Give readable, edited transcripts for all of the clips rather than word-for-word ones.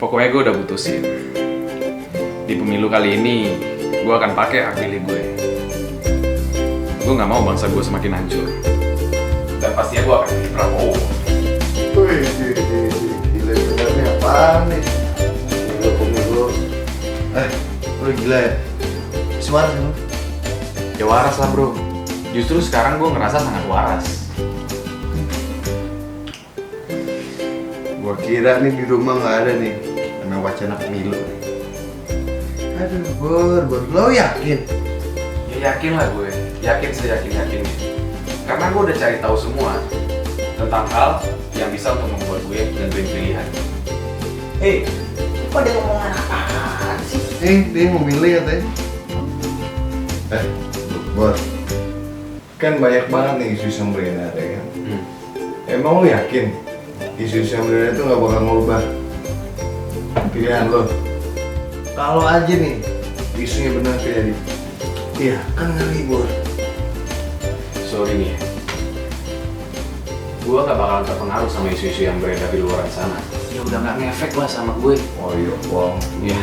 Pokoknya gue udah putusin. Di pemilu kali ini, gue akan pakai hak pilih gue. Gue nggak mau bangsa gue semakin hancur. Dan pastinya gue akan pilih Prabowo. Wih, gila sebenarnya apaan nih? Pemilu. Lu gila ya? Suara kan? Ya waras lah bro. Justru sekarang gue ngerasa sangat waras. Gua kira nih di rumah nggak ada nih karena wacana pemilu nih. Aduh, Bor, lo yakin? Ya yakin lah gue. Yakin seyakin-yakinnya. Karena gue udah cari tahu semua tentang hal yang bisa untuk membuat gue nentuin pilihan. Kok dia ngomongan apaan sih? Dia mau milih katanya. Bor, kan banyak banget nih isu yang beredar ya kan? Emang lo yakin isu yang beredar itu nggak bakal merubah pilihan lo? Kalau aja nih isunya benar terjadi, iya kan ngeri Bor. Sorry nih ya. Gue gak bakalan terpengaruh sama isu-isu yang beredar di luar sana. Ya udah gak ngefek lah sama gue. Oh iya, Bang. Ya.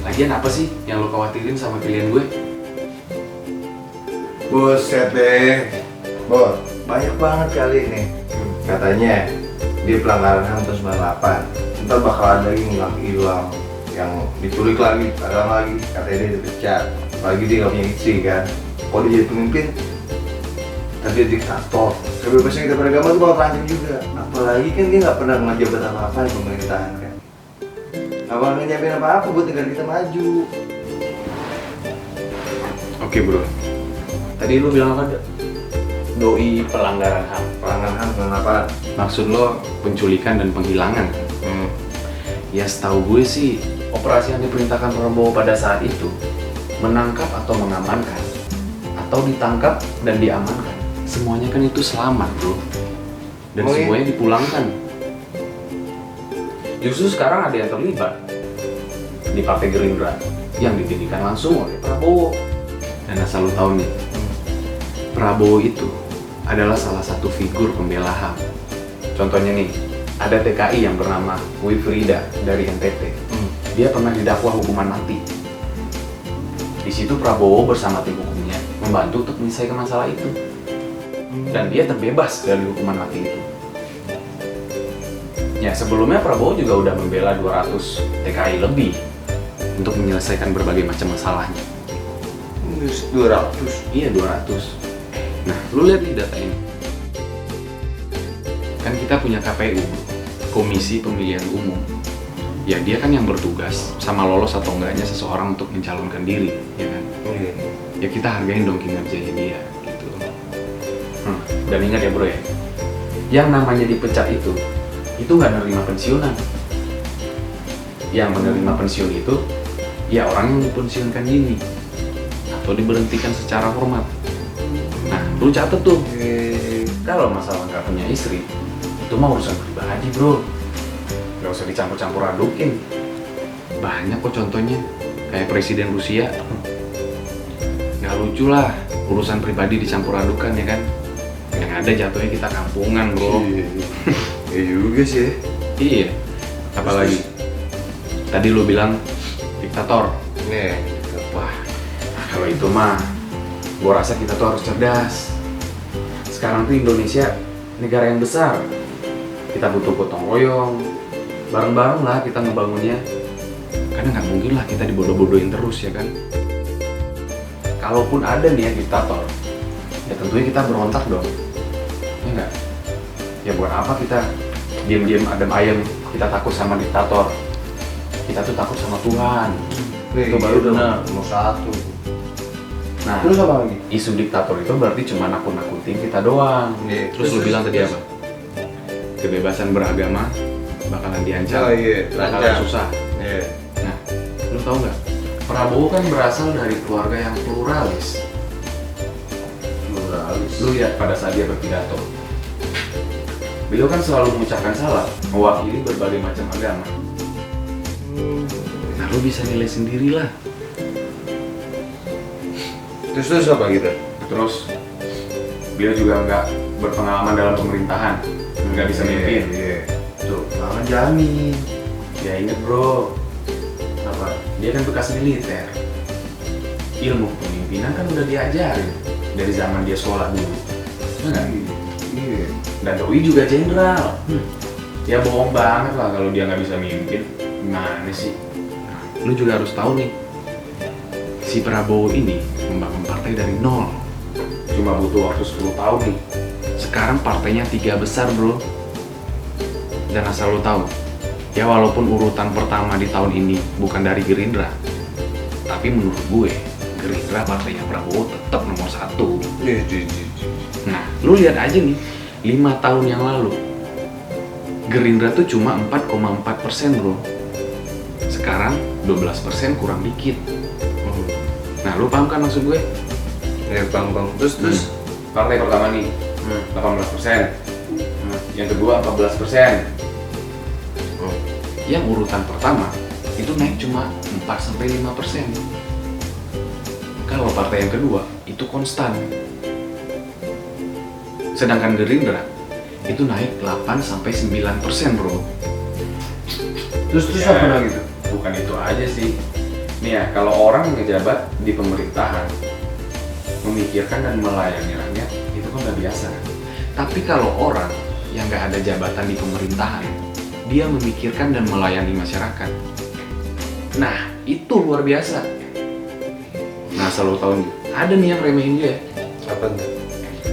Lagian apa sih yang lo khawatirin sama pilihan gue? Buset deh, Bor, banyak banget kali ini. Katanya dia pelanggaran HAM tahun 98. Ntar bakal ada lagi hilang yang diculik lagi, ada lagi, katanya dia dipecat. Apalagi dia gak punya istri kan. Kalau dia jadi pemimpin, ntar dia diktator. Kebebasan kita beragama tuh bakal terancam juga. Apalagi kan dia gak pernah ngejabat apa-apa di pemerintahan kan. Gak bakal ngejamin apa-apa buat negara kita maju. Oke bro. Tadi lu bilang apa? Doi pelanggaran HAM. Pelanggaran HAM kenapa? Maksud lo penculikan dan penghilangan? Ya setahu gue sih operasi yang diperintahkan Prabowo pada saat itu menangkap atau mengamankan atau ditangkap dan diamankan. Semuanya kan itu selamat bro. Dan Oh, iya? semuanya dipulangkan. Justru sekarang ada yang terlibat di Partai Gerindra yang didirikan langsung oleh Prabowo. Dan asal lo tahu nih, Prabowo itu adalah salah satu figur pembela HAM. Contohnya nih, ada TKI yang bernama Wifrida dari NTT. Dia pernah didakwa hukuman mati. Di situ Prabowo bersama tim hukumnya membantu untuk menyelesaikan masalah itu. Dan dia terbebas dari hukuman mati itu. Ya, sebelumnya Prabowo juga udah membela 200 TKI lebih untuk menyelesaikan berbagai macam masalahnya. 200. Iya, 200. Nah, lu lihat di data ini. Kan kita punya KPU, Komisi Pemilihan Umum. Ya, dia kan yang bertugas sama lolos atau enggaknya seseorang untuk mencalonkan diri, ya kan? Ya kita hargain dong kinerjanya dia, gitu. Dan ingat ya bro ya, yang namanya dipecat itu nggak menerima pensiunan. Yang menerima pensiun itu, ya orang yang dipensiunkan dini atau diberhentikan secara hormat. Nah, lu catet tuh, kalau masalah nggak punya istri, itu mah urusan pribadi bro, nggak usah dicampur-campur adukin. Banyak kok contohnya, kayak Presiden Rusia. Nggak lucu lah, urusan pribadi dicampur adukan ya kan. Yang ada jatuhnya kita kampungan bro. Iya juga sih. Iya, apalagi tadi lu bilang diktator. Nih, Wah, kalau itu mah gua rasa kita tuh harus cerdas. Sekarang tuh Indonesia negara yang besar. Kita butuh gotong royong, bareng-bareng lah kita ngebangunnya. Karena nggak mungkin lah kita dibodoh-bodohin terus ya kan. Kalaupun ada nih ya diktator, ya tentunya kita berontak dong. Ya nggak? Ya buat apa kita diam-diam adem ayem, kita takut sama diktator. Kita tuh takut sama Tuhan. Itu baru benar. nomor satu. Nah, Terus apa lagi? isu diktator itu berarti cuma nakut-nakutin kita doang. Iya. Terus lu bilang tadi apa? Kebebasan beragama bakalan diancam, Oh iya, bakalan terancam. susah. Iya. Nah, lu tahu nggak? Prabowo kan berasal dari keluarga yang pluralis. Pluralis. Lu lihat pada saat dia berpidato, beliau kan selalu mengucapkan salam, mewakili berbagai macam agama. Nah, lu bisa nilai sendirilah. Terus apa gitu? Terus beliau juga nggak berpengalaman dalam pemerintahan, nggak bisa mimpin. Iya. Tuh, jangan jamin. Ya inget bro, apa? Dia kan bekas militer. Ilmu kepemimpinan kan udah diajarin dari zaman dia sekolah dulu. Enggak? Iya. Dan Doi juga jenderal. Ya bohong banget lah kalau dia nggak bisa mimpin. Gimana sih? Lu juga harus tahu nih, si Prabowo ini membangun partai dari nol. Cuma butuh waktu 10 tahun nih. Sekarang partainya 3 besar bro. Dan asal lu tahu, ya walaupun urutan pertama di tahun ini bukan dari Gerindra, tapi menurut gue, Gerindra partainya Prabowo tetap nomor 1. Iya. Nah, lu lihat aja nih, 5 tahun yang lalu, Gerindra tuh cuma 4,4% bro. Sekarang 12% kurang dikit. Nah, lu paham kan maksud gue? Ya bang. Terus. Partai pertama nih, 18%. Yang kedua 14%. Yang urutan pertama itu naik cuma 4-5%. Kalau partai yang kedua itu konstan. Sedangkan Gerindra itu naik 8-9% bro. Terus apa lagi tuh? Bukan itu aja sih. Nih ya, kalau orang ngejabat di pemerintahan, memikirkan dan melayani rakyat itu kan udah biasa. Tapi kalau orang yang nggak ada jabatan di pemerintahan, dia memikirkan dan melayani masyarakat. Nah, itu luar biasa. Nah, selalu tahu nih, ada nih yang remehin dia. Apa tuh?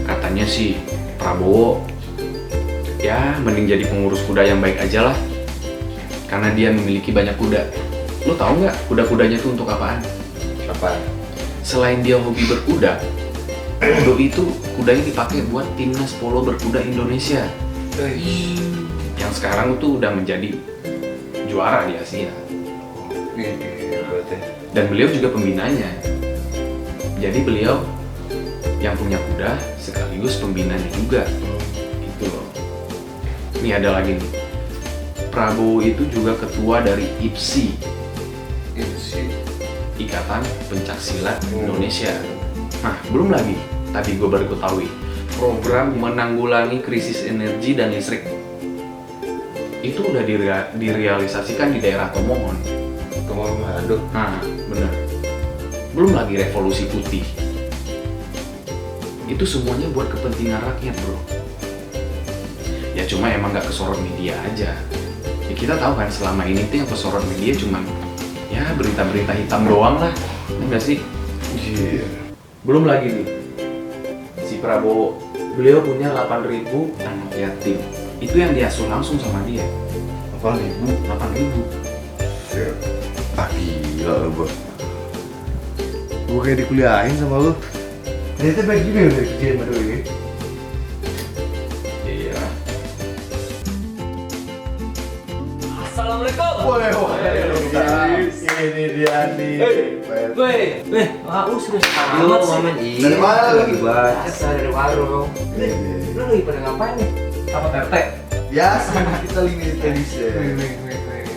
Katanya sih Prabowo, ya mending jadi pengurus kuda yang baik aja lah. Karena dia memiliki banyak kuda. Lo tau nggak kuda-kudanya itu untuk apaan? Apa? Selain dia hobi berkuda, Doi itu kudanya dipakai buat timnas polo berkuda Indonesia. Yang sekarang tuh udah menjadi juara di Asia. Iya berarti. Dan beliau juga pembinanya. Jadi beliau yang punya kuda sekaligus pembinanya juga. Gitu loh. Ini ada lagi nih. Prabowo itu juga ketua dari IPSI, Itu sih. Ikatan Pencaksilat Indonesia. Nah, belum lagi, tadi gue baru ketahui, program menanggulangi krisis energi dan listrik. Itu udah direalisasikan di daerah Tomohon. Tomohon Manado. Nah, bener. Belum lagi revolusi putih. Itu semuanya buat kepentingan rakyat, bro. Ya cuma emang nggak kesorot media aja. Ya kita tahu kan selama ini tuh yang kesorot media cuman ya berita-berita hitam doang lah. Enggak sih? Iya. Belum lagi nih, si Prabowo, beliau punya 8.000 anak yatim. Itu yang diasuh langsung sama dia. 8.000. 8.000. Ah gila lo bos. Gue kayak dikuliahin sama lo. Ternyata baik juga ya udah kerjain sama Doi. Iya. Assalamualaikum. Ini dia nih. Weh, haus sudah Lu amat sih. momen ini Dari mana lu? lagi baca. Biasa dari warung. Lu lagi pada ngapain nih? Apa tete? Biasa kita limited edition.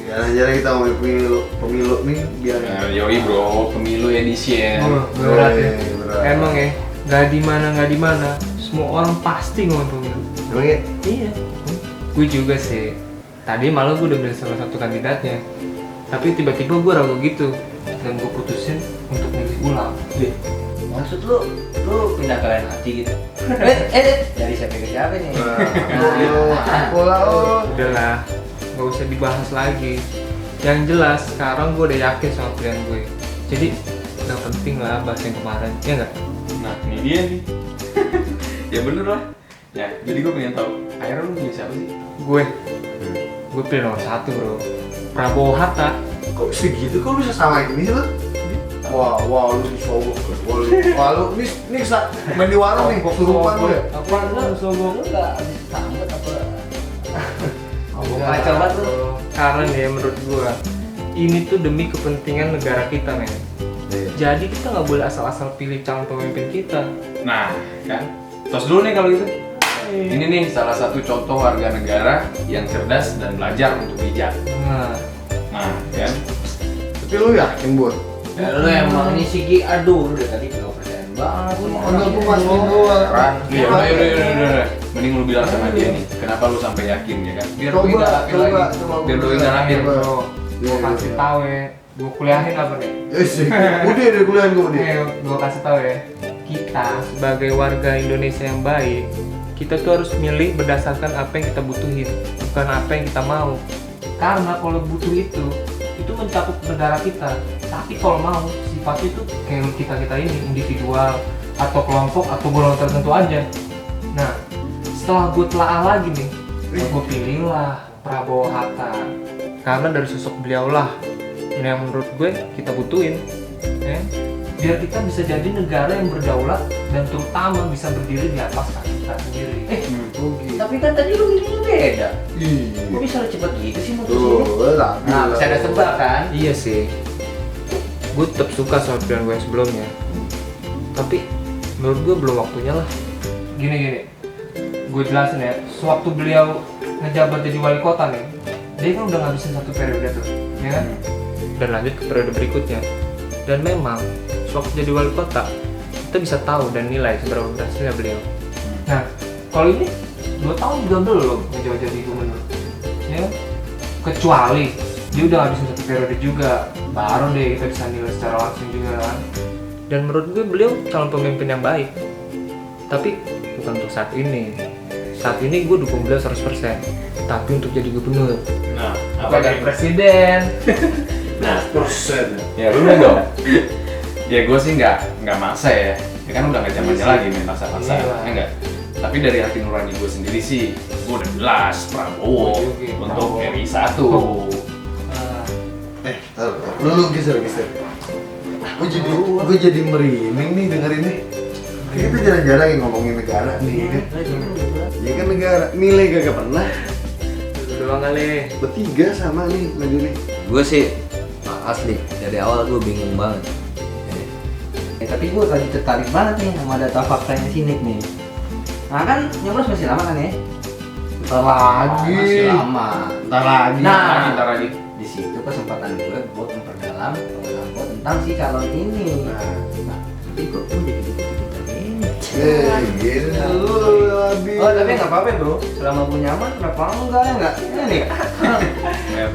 Jarang-jarang kita ngomongin pemilu nih biar. Yoi bro, pemilu edition. Berat ya. Berat. Emang ya, nggak di mana, semua orang pasti ngomong pemilu. Emang ya? Iya. Gue juga sih. Tadi malah gue udah milih salah satu kandidatnya. Tapi tiba-tiba gue ragu gitu dan gue putusin untuk milih ulang. Maksud lu pindah ke lain hati gitu? Dari siapa ke siapa nih? Pola oh. Udahlah, nggak usah dibahas lagi. Yang jelas sekarang gue udah yakin sama pilihan gue. Jadi nggak penting lah bahas yang kemarin, ya nggak? Nah, ini dia nih. Ya bener lah. Ya, jadi gue pengen tahu, akhirnya lu milih siapa sih? Gue pilih nomor 1 bro, Prabowo Hatta. Kok bisa gitu? Kok bisa sama ini sih lo? Wah, lu disogok. Wah, lu nih main di warung nih, kesurupan lu ya? Apaan lu sogok? Lu nggak habis sambut apa? Enggak. Kacau banget lu. Karena ya menurut gue, ini tuh demi kepentingan negara kita men. Jadi kita nggak boleh asal-asal pilih calon pemimpin kita. Nah, kan? Tos dulu nih kalau gitu. Ini nih salah satu contoh warga negara yang cerdas dan belajar untuk bijak. Nah, kan? Tapi lu yakin, Bun? Ya lu emang ini Sigi, aduh lu dari tadi nggak percaya banget sama Enggak, gua mastiin doang. Iya, udah. Mending lu bilang sama dia nih, kenapa lu sampai yakin ya kan? Biar Doi Coba, nggak lapin coba, lagi. coba, Biar Doi coba. nggak lapin. Coba. Bro, gue kasih tahu ya, gue kuliahin apa nih? Udah kuliah gue dia. Gue kasih tahu ya, kita sebagai warga Indonesia yang baik, kita tuh harus milih berdasarkan apa yang kita butuhin, bukan apa yang kita mau. Karena kalau butuh itu mencakup negara kita. Tapi kalau mau, sifatnya itu kayak kita ini individual atau kelompok atau golongan tertentu aja. Nah, setelah gue telaah lagi nih, gue pilihlah Prabowo Hatta. Karena dari sosok beliau lah yang menurut gue kita butuhin, ya. Biar kita bisa jadi negara yang berdaulat dan terutama bisa berdiri di atas kaki kita sendiri. Tapi kan tadi lu bilangnya beda. Iya. Kok bisa lu cepet gitu sih mutusinnya? Tuh, lah. Nah, bisa ada sebab kan? Iya sih, gue tetap suka sama pilihan gue yang sebelumnya. Tapi menurut gue belum waktunya lah. Gini, gue jelasin ya. Sewaktu beliau ngejabat jadi wali kota nih, dia kan udah ngabisin 1 periode tuh, ya kan? Dan lanjut ke periode berikutnya. Dan memang sewaktu jadi wali kota, kita bisa tahu dan nilai seberapa berhasilnya beliau. Nah, kalau ini 2 tahun juga belum ngejabat jadi gubernur, ya kan? Kecuali dia udah ngabisin 1 periode juga, baru deh kita bisa nilai secara langsung juga kan. Dan menurut gue beliau calon pemimpin yang baik. Tapi bukan untuk saat ini. Saat ini gue dukung beliau 100%. Tapi untuk jadi gubernur, Nah, apa dari presiden? Nah, persen. ya lu dong. Ya gue sih nggak maksa ya. Ya kan udah nggak zamannya lagi main maksa-maksa, Iya. ya enggak. Tapi dari hati nurani gue sendiri sih, gue udah jelas Prabowo Oke, untuk Prabowo. RI 1. Lu geser. Gue jadi merinding nih dengerin nih. Kita jarang-jarang yang ngomongin negara nih. Kan? Ya kan negara, nilai gak pernah. Doang kali. Bertiga sama nih Mandiri. Gue sih asli dari awal gue bingung banget. Tapi gue lagi tertarik banget nih sama data faktanya si Nick nih. Nah kan nyoblos masih lama kan ya? Ntar lagi. Masih lama. Ntar lagi. Nah, Ntar lagi. di situ kesempatan gue buat memperdalam pengetahuan gue tentang si calon ini. Nah, tapi kok gue jadi gitu ini? Gini lu habis. Oh tapi nggak apa-apa bro, selama gue nyaman kenapa enggak ya nggak? Ini nih.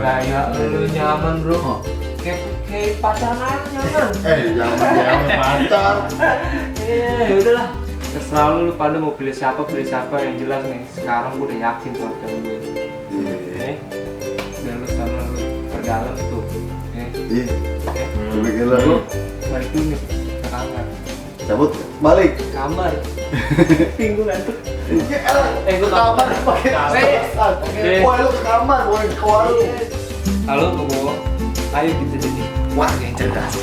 Kayak lu nyaman bro. Kayak pacaran aja nyaman. Jangan pacar. Ya udahlah. Terserah lu pada mau pilih siapa yang jelas nih. Sekarang gue udah yakin soal calon gue. Dan lu sana lu perdalam tuh. Iya. Bikin Gue lagu. balik dulu nih ke kamar. Cabut balik. Kamar. Tinggal ngantuk. Gue kamar pakai alasan. Wah lu ke kamar, bukan ke warung. Halo Bobo, ayo kita jadi warga yang cerdas.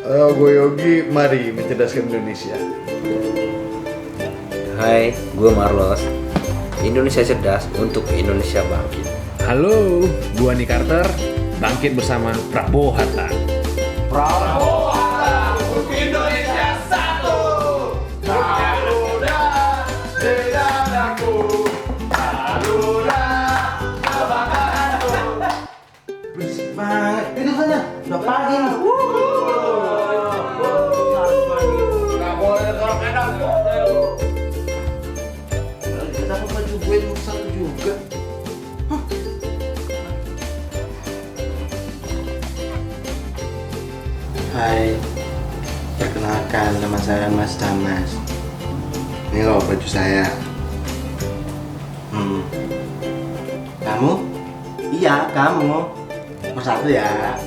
Gue Yogi, mari mencerdaskan Indonesia. Hai, gue Marlos. Indonesia cerdas untuk Indonesia bangkit. Halo, gua Nick Carter, bangkit bersama Prabowo Hatta. Berisik banget. Itu sana, udah pagi nih. Gak boleh terlalu enak. Kenapa baju gue musang juga? Hai, perkenalkan nama saya Mas Damas. Ini loh baju saya. Kamu? Iya, kamu. Nomor 1 ya.